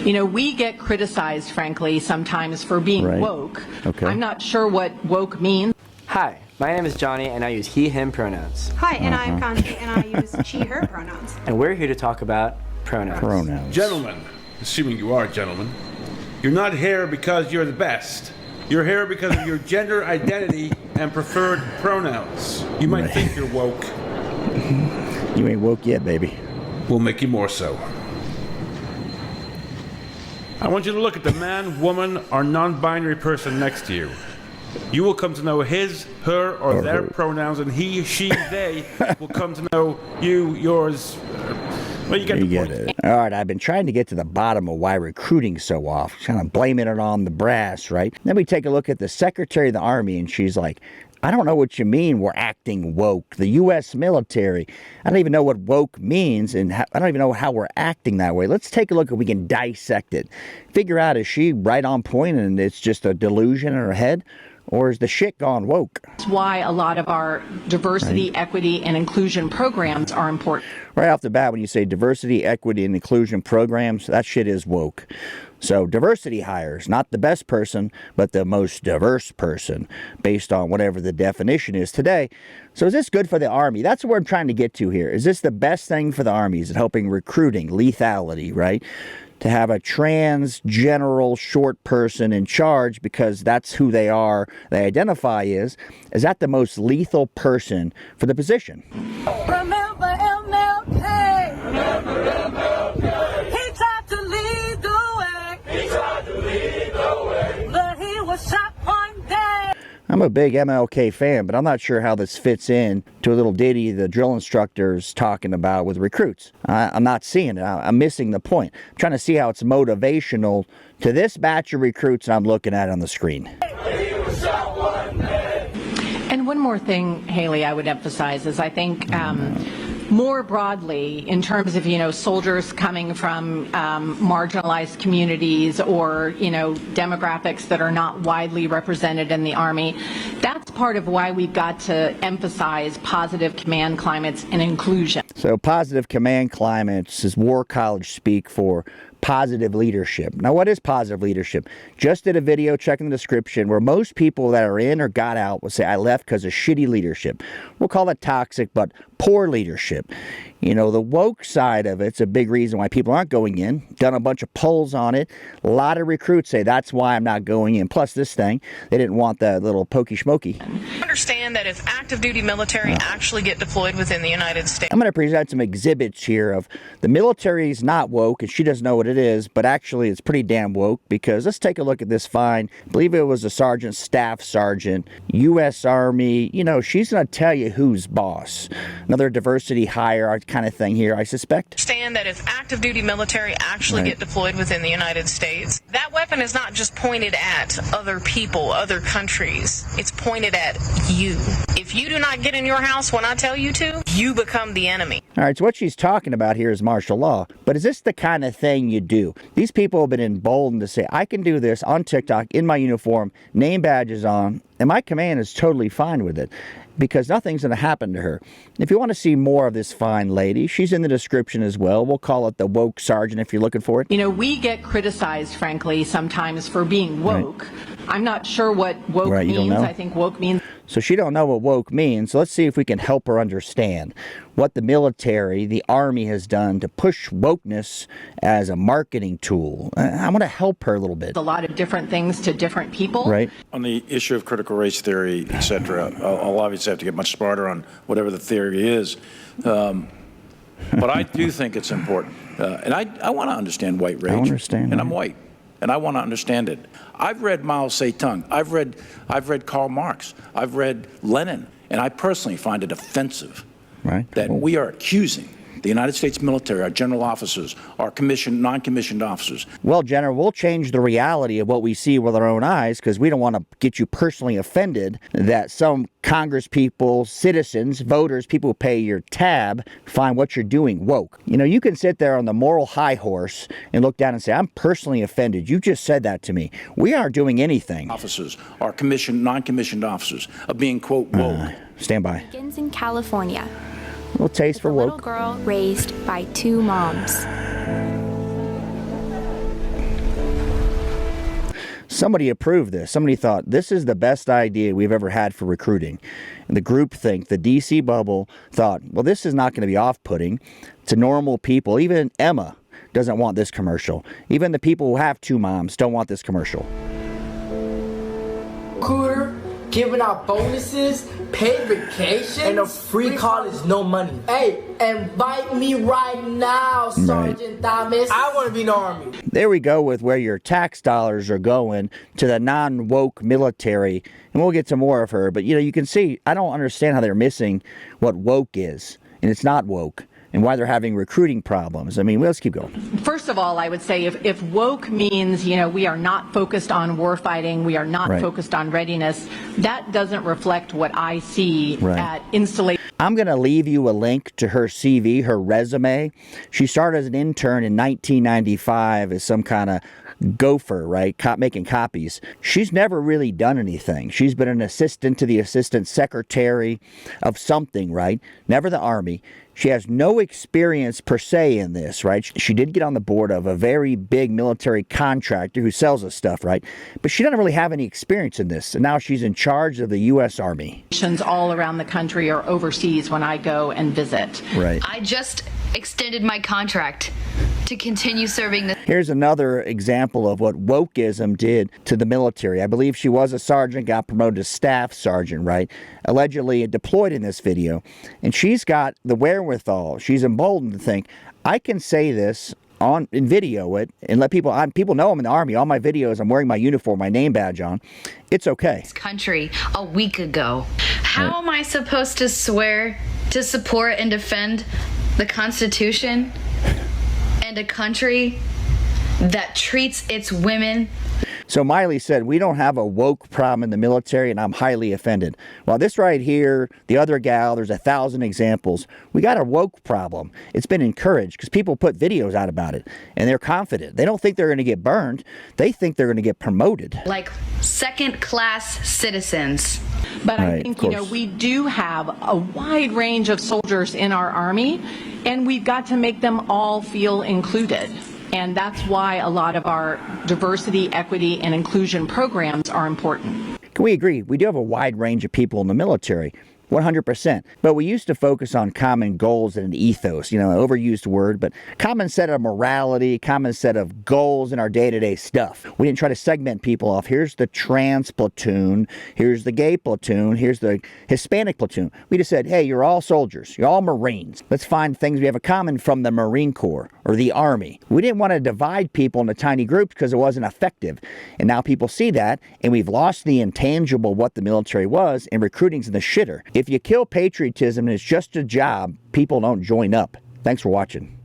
You know, we get criticized, frankly, sometimes for being woke. Okay. I'm not sure what woke means. Hi, my name is Johnny and I use he, him pronouns. Hi, and I'm Connie and I use she, her pronouns. And we're here to talk about pronouns. Gentlemen, assuming you are gentlemen, you're not here because you're the best. You're here because of your gender identity and preferred pronouns. You might think you're woke. You ain't woke yet, baby. We'll make you more so. I want you to look at the man, woman, or non-binary person next to you. You will come to know his, her, or their pronouns, and he, she, they will come to know you, yours. Well, you get the point. It. All right, I've been trying to get to the bottom of why recruiting's so off. Kind of blaming it on the brass, right? Then we take a look at the Secretary of the Army, and she's like, I don't know what you mean we're acting woke. The U.S. military, I don't even know what woke means, and I don't even know how we're acting that way. Let's take a look if we can dissect it. Figure out, is she right on point and it's just a delusion in her head? Or is the shit gone woke? That's why a lot of our diversity, equity, and inclusion programs are important. Right off the bat, when you say diversity, equity, and inclusion programs, that shit is woke. So diversity hires, not the best person, but the most diverse person, based on whatever the definition is today. So is this good for the Army? That's what I'm trying to get to here. Is this the best thing for the Army? Is it helping recruiting, lethality, right? To have a trans, general, short person in charge because that's who they are, they identify as. Is that the most lethal person for the position? Remember MLK. Remember MLK. He tried to lead the way. He tried to lead the way. But he was shot one day. I'm a big MLK fan, but I'm not sure how this fits in to a little ditty the drill instructor's talking about with recruits. I'm not seeing it. I'm missing the point. I'm trying to see how it's motivational to this batch of recruits I'm looking at on the screen. And one more thing, Haley, I would emphasize is I think more broadly in terms of, you know, soldiers coming from marginalized communities or, you know, demographics that are not widely represented in the Army, that's part of why we've got to emphasize positive command climates and inclusion. So positive command climates is war college speak for positive leadership. Now, what is positive leadership? Just did a video, check in the description, where most people that are in or got out will say, I left because of shitty leadership. We'll call it toxic, but poor leadership. You know, the woke side of it's a big reason why people aren't going in. Done a bunch of polls on it. A lot of recruits say that's why I'm not going in. Plus this thing, they didn't want that little pokey schmokey. Understand that if active duty military actually get deployed within the United States. I'm going to present some exhibits here of the military is not woke and she doesn't know what it is, but actually it's pretty damn woke because let's take a look at this fine. I believe it was a sergeant, staff sergeant, U.S. Army. You know, she's going to tell you who's boss. Another diversity hire kind of thing here, I suspect. Understand that if active duty military actually get deployed within the United States, that weapon is not just pointed at other people, other countries. It's pointed at you. If you do not get in your house when I tell you to, you become the enemy. All right, so what she's talking about here is martial law. But is this the kind of thing you do? These people have been emboldened to say, I can do this on TikTok in my uniform, name badges on, and my command is totally fine with it because nothing's going to happen to her. If you want to see more of this fine lady, she's in the description as well. We'll call it the woke sergeant if you're looking for it. You know, we get criticized, frankly, sometimes for being woke. I'm not sure what woke means. I think woke means... So she don't know what woke means. So let's see if we can help her understand what the military, the Army has done to push wokeness as a marketing tool. I'm going to help her a little bit. A lot of different things to different people. Right. On the issue of critical race theory, etc., I'll obviously have to get much smarter on whatever the theory is. But I do think it's important. And I want to understand white rage. I understand. And I'm white. And I want to understand it. I've read Mao Zedong. I've read Karl Marx. I've read Lenin. And I personally find it offensive that we are accusing the United States military, our general officers, our commissioned, non-commissioned officers. Well, General, we'll change the reality of what we see with our own eyes because we don't want to get you personally offended that some Congress people, citizens, voters, people who pay your tab find what you're doing woke. You know, you can sit there on the moral high horse and look down and say, I'm personally offended. You just said that to me. We aren't doing anything. Officers, our commissioned, non-commissioned officers are being, quote, woke. Stand by. Begins in California. A little taste for woke. A little girl raised by two moms. somebody approved this. Somebody thought, this is the best idea we've ever had for recruiting. And the groupthink, the DC bubble, thought, well, this is not going to be off-putting to normal people. Even Emma doesn't want this commercial. Even the people who have two moms don't want this commercial. Recruiter, giving out bonuses, paid vacations, and a free college, no money. Hey, invite me right now, Sergeant Thomas. I want to be in the Army. There we go with where your tax dollars are going to the non-woke military. And we'll get to more of her. But, you can see, I don't understand how they're missing what woke is. And it's not woke. And why they're having recruiting problems. I mean, let's keep going. First of all, I would say if woke means, we are not focused on war fighting, we are not focused on readiness, that doesn't reflect what I see at installation. I'm going to leave you a link to her CV, her resume. She started as an intern in 1995 as some kind of gopher, right? Making copies. She's never really done anything. She's been an assistant to the assistant secretary of something, right? Never the Army. She has no experience per se in this, right? She did get on the board of a very big military contractor who sells us stuff, right? But she doesn't really have any experience in this. And now she's in charge of the U.S. Army. All around the country or overseas when I go and visit. Right. I just extended my contract to continue serving the... Here's another example of what wokeism did to the military. I believe she was a sergeant, got promoted to staff sergeant, right? Allegedly deployed in this video. And she's got the wherewithal. She's emboldened to think, I can say this and video it and let people know I'm in the Army. All my videos, I'm wearing my uniform, my name badge on. It's okay. This country a week ago. How am I supposed to swear to support and defend the Constitution and a country that treats its women? So Miley said, we don't have a woke problem in the military, and I'm highly offended. Well, this right here, the other gal, there's 1,000 examples. We got a woke problem. It's been encouraged because people put videos out about it, and they're confident. They don't think they're going to get burned. They think they're going to get promoted. Like second-class citizens. But I think, we do have a wide range of soldiers in our Army, and we've got to make them all feel included. And that's why a lot of our diversity, equity, and inclusion programs are important. Can we agree? We do have a wide range of people in the military. 100%. But we used to focus on common goals and an ethos, an overused word, but common set of morality, common set of goals in our day-to-day stuff. We didn't try to segment people off. Here's the trans platoon, here's the gay platoon, here's the Hispanic platoon. We just said, hey, you're all soldiers, you're all Marines. Let's find things we have in common from the Marine Corps or the Army. We didn't want to divide people into tiny groups because it wasn't effective. And now people see that, and we've lost the intangible what the military was, and recruiting's in the shitter. If you kill patriotism and it's just a job, people don't join up. Thanks for watching.